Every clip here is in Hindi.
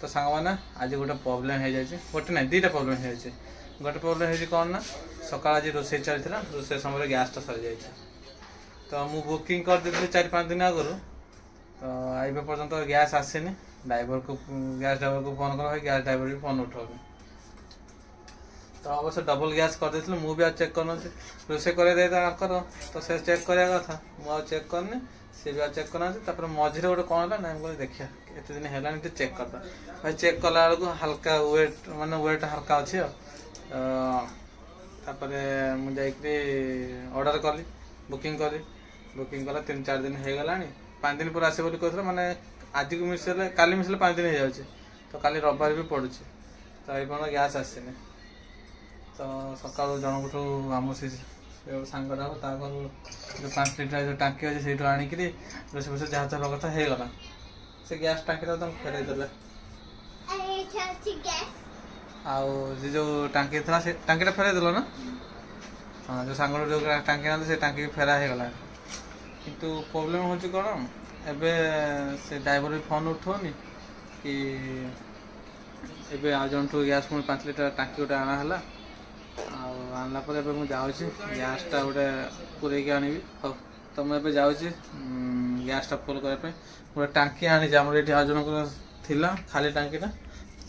तो सांग मैंने आज गोटे प्रोब्लेम हो जाए गोटे ना दुटा प्रोब्लेम हो जाए गोटे प्रोब्लेम हो कौन ना सकाल आज रोसे चलता रोसे समय गैसटा सरी जाए तो मु बुकिंग कर देती 4-5 दिन आगु तो ये पर्यंत गैस आसेनी ड्राइवर को गैस ड्राइवर को फोन कर गैस ड्राइवर भी फोन उठाऊनी तो अवश्य डबल गैस कर देती मुझे भी चेक करना रोसे कर तो से चेक कराया कथा मुझे चेक करनी सी भी चेक करना मझे गोटे कौन है ना बोले देखिए एत दिन है चेक करता भाई चेक कला बेलू हल्का वेट माने वेट हल्का अच्छे मुझे ऑर्डर कली बुकिंग कला 3-4 दिन हो गला 5 दिन पर आसे कहते मैंने आज को मिसले काली मिसले 5 दिन हो जाए तो काली रविवार भी पड़ुଛି तो ये गैस आसेनी तो सका जनकठू आम से सांगटा घर जो 5 लिटर जो टांकी अच्छे से आणिक रोसे फोसे जहाँ चाहवा कथा हो गला से गैस टांकी फेरई देले आउ जो टांकी था से टांकीटा फेरई देल ना हाँ जो सांग जो टांकी ना से टांकी फेरा हो गला किंतु प्रोब्लेम हो कौन एबे से ड्राइवर भी फोन उठौनी कि एबे आ जन टू गैस पुणी 5 लिटर टांकी गोटे आना आनला पर मुझे जाऊँगी गैसटा गोटे पूरे आनी हाँ तो मुझे जाऊँगी गैसटा फुल करने गोटे टांकी आनी आम ये आज जन खाली टांकीटा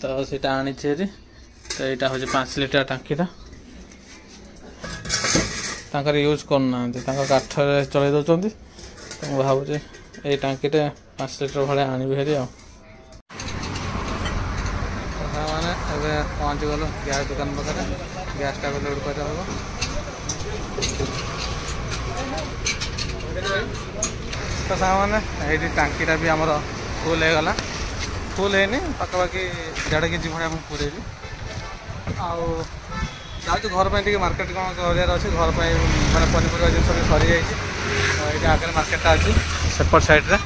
तो सीटा आनी तो यहाँ हूँ 5 लिटर टांकीटा तांकर यूज करना काठ चल दौरान तो भावुँ ये टांकीटे 5 लिटर भाई आनी हेरी मैंने पहुँची गलु गैस दुकान पाखे गैसटा लोड कर तो मैंने ये टांकीटा भी आमर फुल हो गला फुल है पाखापाखि 1.5 केजी भाई पूरे आउ घर पर मार्केट कौन करार अच्छे घर पर मैंने पनीपरिया जिन भी सरी जाइए ये आगे मार्केटा अच्छी सेपट साइड्रे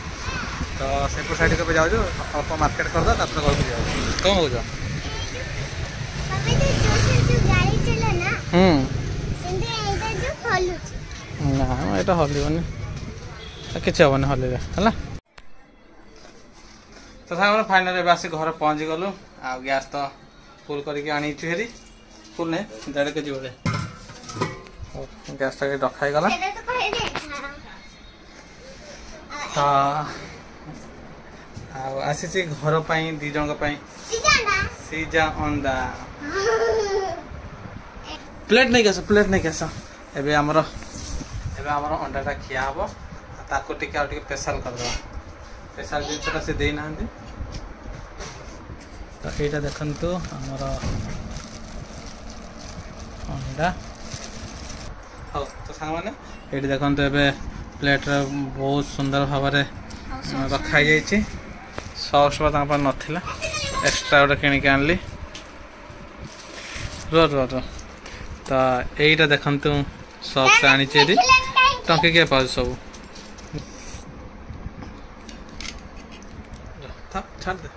तो सेपट साइड के जाऊँ अल्प मार्केट करदा घर को जाऊँ कौन हो ना यहाँ हल्वन कि हेन हल्ले है तो सामने फाइनाल आस घर पहुँची गलु आ गैस तो फुल करके आनीचु हेरी फुल नहीं 1.5 केजी बोले गैसटा रखाई गला आसी घर पर 2 जन सीजा अंडा प्लेट नहीं कैस एबे आमर अंडाटा खिया हम ताको टिके स्पेशल करदे स्पेशल जिनसा से देना तो यहाँ देखु आमर अंडा हाँ तो सांग मैंने ये देखो ए प्लेट बहुत सुंदर भाव रखाई जाइए सॉस पर नाला एक्सट्रा गोटे किणिक आनली रो तो यहीटा देखु सॉस आनी टंकी क्या पाँच सब छाड़ दे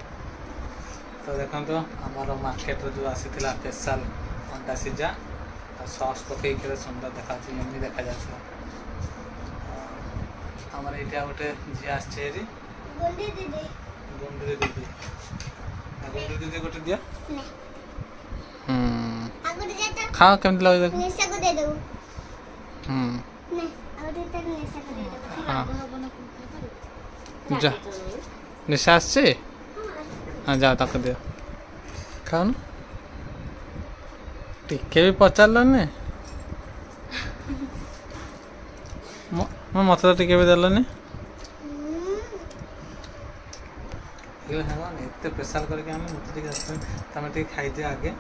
तो देखो आमर मार्केट जो आसी स्पेशल अंडा सीझा सॉस पकई सुंदर देखा यमी देखा जाता आमर ये गोटे झी आसरी गुंडी दीदी गोटे दिया खाओ केमती लगे देख हाँ जा निशा आसছে हाँ जाओ ताको दियो खाओ ना टिके भी पचारलनि मत तो टिके भी देलनि एत प्रेसार करके आने मत टे खाई दिए आगे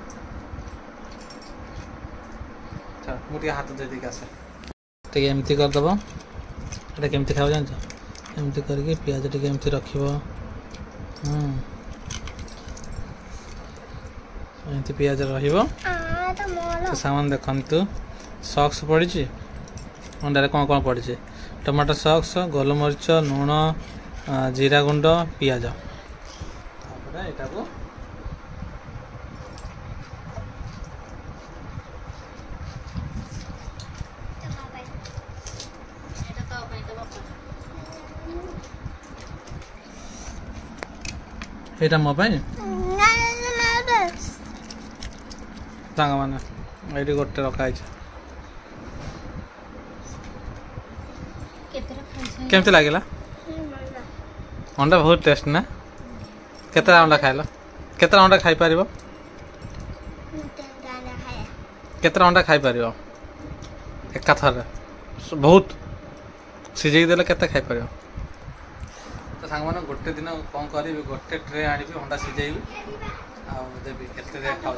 चल मुझे हाथ दे दी आसे टे एमती करदेव ये केमती खाओ जान एमती करके पियाज टे एमती रखिब एमती पियाज रहिबो तो सामान देखु सॉक्स पड़ी अंडारे कौन कौन पड़ी टमाटो सॉक्स गोलमरीच लुण जीरा गुंड पियाज यहाँ को यहाँ मो सांग मैंने ये गोटे रखाई केमती लगे अंडा बहुत टेस्ट ना केतरा अंडा खाइल केतरा अंडा खाई पार केतरा अंडा खाई पार एकाथर बहुत सीझे देले केते खाई पार तो सांग मैंने गोटे दिन कौन करी गोटे ट्रे आनी अंडा सीझेबी आबी केते खाऊ